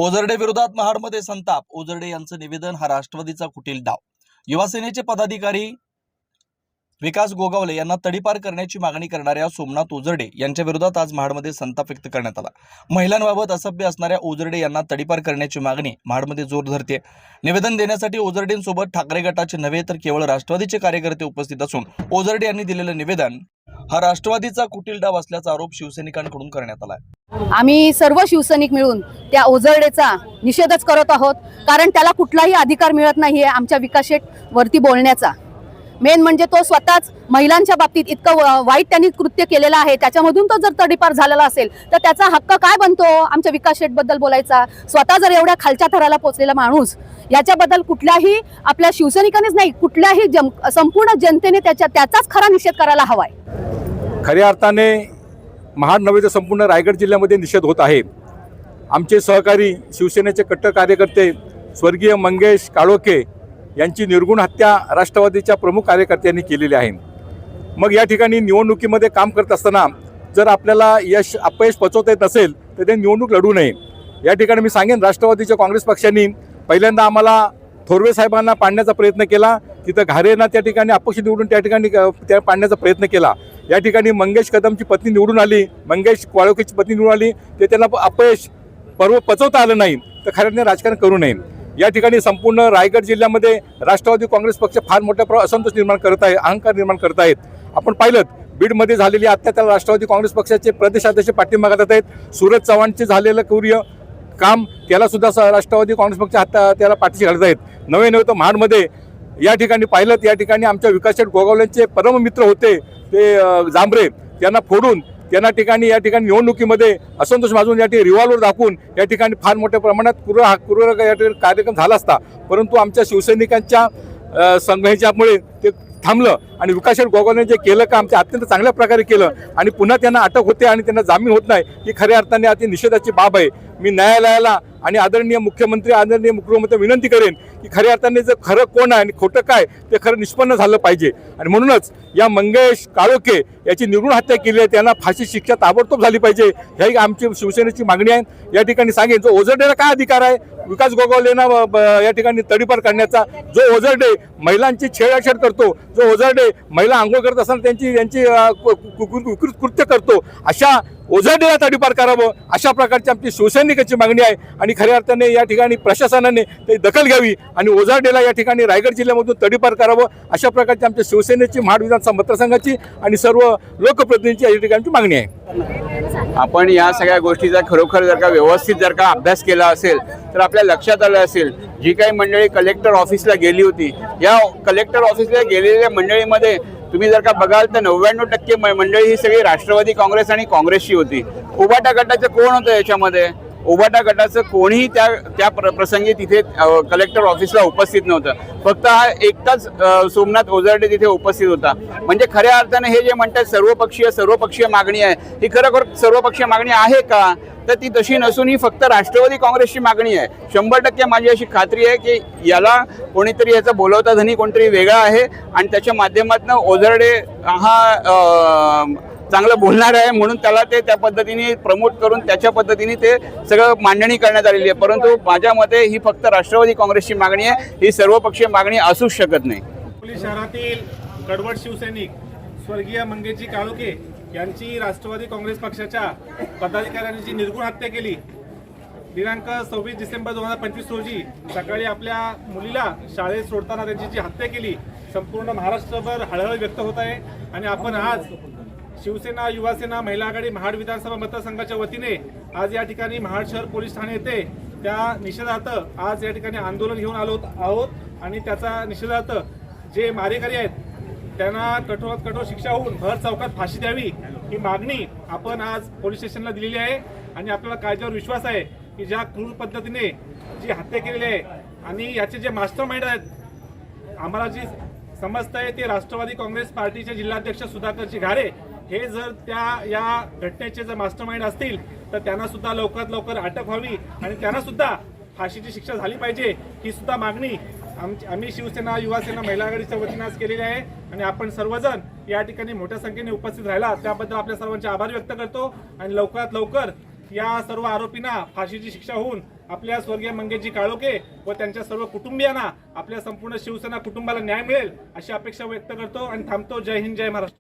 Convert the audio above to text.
ओझरडे विरोधात महाडमध्ये संताप। ओझरडे यांचं निवेदन हा राष्ट्रवादीचा कुटील डाव। युवा सेनेचे पदाधिकारी विकास गोगावले यांना तडीपार करण्याची मागणी करणाऱ्या सोमनाथ ओझरडे यांच्या विरोधात आज महाडमध्ये संताप व्यक्त करण्यात आला। महिलांबाबत असभ्य असणाऱ्या ओझरडे यांना तडीपार करण्याची मागणी महाडमध्ये जोर धरते। निवेदन देण्यासाठी ओझरडेंसोबत ठाकरे गटाचे नव्हे तर केवळ राष्ट्रवादीचे कार्यकर्ते उपस्थित असून ओझरडे यांनी दिलेलं निवेदन हा राष्ट्रवादीचा कुटील डाव असल्याचा आरोप शिवसैनिकांकडून करण्यात आला आहे। आम्ही सर्व शिवसैनिक मिळून त्या ओझरडेचा निषेधच करत आहोत, कारण त्याला कुठलाही अधिकार मिळत नाहीये आमच्या विकास शेठ वरती बोलण्याचा। मेन म्हणजे तो स्वतःच महिलांच्या बाबतीत इतकं वाईट त्यांनी कृत्य केलेलं आहे, त्याच्यामधून तो जर तडीपार झालेला असेल तर त्याचा हक्क काय बनतो आमच्या विकास शेठ बद्दल बोलायचा। स्वतः जर एवढ्या खालच्या थराला पोहोचलेला माणूस याच्याबद्दल कुठल्याही आपल्या शिवसैनिकांनीच नाही, कुठल्याही संपूर्ण जनतेने त्याचाच खरा निषेध करायला हवाय। खऱ्या अर्थाने महाड नव्हे तर संपूर्ण रायगड जिल्ह्यामध्ये निषेध होत आहे। आमचे सहकारी शिवसेनेचे कट्टर कार्यकर्ते स्वर्गीय मंगेश काळोखे यांची निर्गुण हत्या राष्ट्रवादीच्या प्रमुख कार्यकर्त्यांनी केलेली आहे। मग या ठिकाणी निवडणुकीमध्ये काम करत असताना जर आपल्याला अपयश पचवता येत नसेल तर ते निवडणूक लढू नये। या ठिकाणी मी सांगेन, राष्ट्रवादीच्या काँग्रेस पक्षांनी पहिल्यांदा आम्हाला थोरवे साहेबांना पाडण्याचा प्रयत्न केला, तिथं घारेंना त्या ठिकाणी अपक्ष निवडून त्या ठिकाणी त्या पाडण्याचा प्रयत्न केला। या ठिकाणी मंगेश कदमची पत्नी निवडून आली, मंगेश काळोखेची पत्नी निवडून आली, ते त्यांना अपयश पचवता आलं नाही, तर खऱ्याने राजकारण करू नये। या ठिकाणी संपूर्ण रायगड जिल्ह्यामध्ये राष्ट्रवादी काँग्रेस पक्ष फार मोठ्या असंतोष निर्माण करत आहे, अहंकार निर्माण करत आहेत। आपण पाहिलं बीडमध्ये झालेली अत्याचार राष्ट्रवादी काँग्रेस पक्षाचे प्रदेशाध्यक्ष पाठिंबा करत आहेत। सूरज चव्हाणचे झालेलं क्रूर काम त्याला सुद्धा राष्ट्रवादी काँग्रेस पक्ष त्याला पाठीशी घालत आहेत। नवे तर महाडमध्ये या ठिकाणी पाहिलं, या ठिकाणी आमच्या विकास शेठ गोगावलेंचे परममित्र होते ते जांभरे, त्यांना फोडून त्यांना ठिकाणी या ठिकाणी निवडणुकीमध्ये असंतोष माजून या ठिकाणी रिव्हॉल्वर दाखवून या ठिकाणी फार मोठ्या प्रमाणात क्रूर या ठिकाणी कार्यक्रम झाला असता, परंतु आमच्या शिवसैनिकांच्या संघर्षामुळे ते थांबलं आणि विकास शेठ गोगावले जे केलं काम ते अत्यंत चांगल्या प्रकारे केलं आणि पुन्हा त्यांना अटक होते आणि त्यांना जामीन होत नाही, ही खऱ्या अर्थाने अति निषेधाची बाब आहे। मी न्यायालयाला आणि आदरणीय मुख्यमंत्री आदरणीय मुख्यमंत्री विनंती करेन की खऱ्या अर्थाने जर खरं कोण आहे आणि खोटं काय ते खरं निष्पन्न झालं पाहिजे आणि म्हणूनच या मंगेश काळोखे याची निर्गुण हत्या केली आहे, त्यांना फाशी शिक्षा ताबडतोब झाली पाहिजे, ही आमची शिवसेनेची मागणी आहे। या ठिकाणी सांगेन, जो ओझरडेला काय अधिकार आहे विकास गोगावलेंना या ठिकाणी तडीपार करण्याचा? जो ओझरडे महिलांची छेडछाड करतो, जो ओझरडे महिला आंघोळ करत असताना त्यांची विकृत कृत्य करतो, अशा ओझरडेला तडीपार करावं, अशा प्रकारची आमची शिवसैनिकाची मागणी आहे। आणि खऱ्या अर्थाने या ठिकाणी प्रशासनाने ते दखल घ्यावी आणि ओझरडेला या ठिकाणी रायगड जिल्ह्यामधून तडीपार करावं, अशा प्रकारची आमच्या शिवसेनेची महाड विधानसभा मतदारसंघाची आणि सर्व लोकप्रतिनिधींची या ठिकाणी मागणी आहे। आपण या सगळ्या गोष्टीचा खरोखर जर का व्यवस्थित जर का अभ्यास केला असेल तर आपल्या लक्षात आलं असेल, जी काही मंडळी कलेक्टर ऑफिसला गेली होती, या कलेक्टर ऑफिसला गेलेल्या मंडळीमध्ये तुम्ही जर का बघाल तर 99% मंडळी ही सगळी राष्ट्रवादी काँग्रेस आणि काँग्रेसची होती। उबाटा गटाचं कोण होतं याच्यामध्ये? उबाटा गटाचं कोणीही त्या प्रसंगी तिथे कलेक्टर ऑफिसला उपस्थित नव्हतं, फक्त हा एकटाच सोमनाथ ओझरडे तिथे उपस्थित होता। म्हणजे खऱ्या अर्थाने हे जे म्हणतात सर्वपक्षीय मागणी आहे, ही खरोखर सर्वपक्षीय मागणी आहे का? तर ती तशी नसून ही फक्त राष्ट्रवादी काँग्रेसची मागणी आहे। 100% माझी अशी खात्री आहे की याला कोणीतरी याचा बोलवता धनी कोणतरी वेगळा आहे आणि त्याच्या माध्यमातून ओझरडे हा चांगलं बोलणार आहे म्हणून त्याला ते त्या पद्धतीने प्रमोट करून त्याच्या पद्धतीने ते सगळं मांडणी करण्यात आलेली आहे। परंतु माझ्या मते ही फक्त राष्ट्रवादी काँग्रेसची मागणी आहे, ही सर्वपक्षीय मागणी असूच शकत नाही। पोलीस शहरातील कडवट शिवसैनिक स्वर्गीय मंगेशजी काळोखे यांची राष्ट्रवादी काँग्रेस पक्षाच्या पदाधिकाऱ्यांची निर्गुण हत्या केली। दिनांक 26 डिसेंबर 2025 रोजी सकाळी आपल्या मुलीला शाळेत सोडताना त्यांची जी हत्या केली, संपूर्ण महाराष्ट्रभर हळहळ व्यक्त होत आहे। आणि आपण आज शिवसेना युवासेना महिला आघाडी महाड विधानसभा मतदारसंघाच्या वतीने आज या ठिकाणी महाड शहर पोलीस ठाणे येथे त्या निषेधार्थ आज या ठिकाणी आंदोलन घेऊन आलो आहोत आणि त्याचा निषेधार्थ जे मारेकरी आहेत त्यांना कठोरात कठोर शिक्षा होऊन भर चौकात फाशी द्यावी, ही मागणी आपण आज पोलीस स्टेशनला दिलेली आहे। आणि आपल्याला कायद्यावर विश्वास आहे की ज्या क्रूर पद्धतीने जी हत्या केलेली आहे आणि याचे जे मास्टर माइंड आहेत, आम्हाला जी समजतं आहे ते राष्ट्रवादी काँग्रेस पार्टीचे जिल्हाध्यक्ष सुधाकरजी घारे हे जर या घटनेचे जर मास्टर माइंड असतील तर त्यांना सुद्धा लवकरात लवकर अटक व्हावी आणि त्यांना सुद्धा फाशीची शिक्षा झाली पाहिजे, ही सुद्धा मागणी आम्ही शिवसेना युवासेना महिला आघाडीच्या वतीने आज केलेली आहे। आणि आपण सर्वजण या ठिकाणी मोठ्या संख्येने उपस्थित राहिला त्याबद्दल आपल्या सर्वांचे आभार व्यक्त करतो आणि लवकरात लवकर या सर्व आरोपींना फाशीची शिक्षा होऊन आपल्या स्वर्गीय मंगेशजी काळोखे व त्यांच्या सर्व कुटुंबियांना, आपल्या संपूर्ण शिवसेना कुटुंबाला न्याय मिळेल अशी अपेक्षा व्यक्त करतो आणि थांबतो. जय हिंद, जय महाराष्ट्र.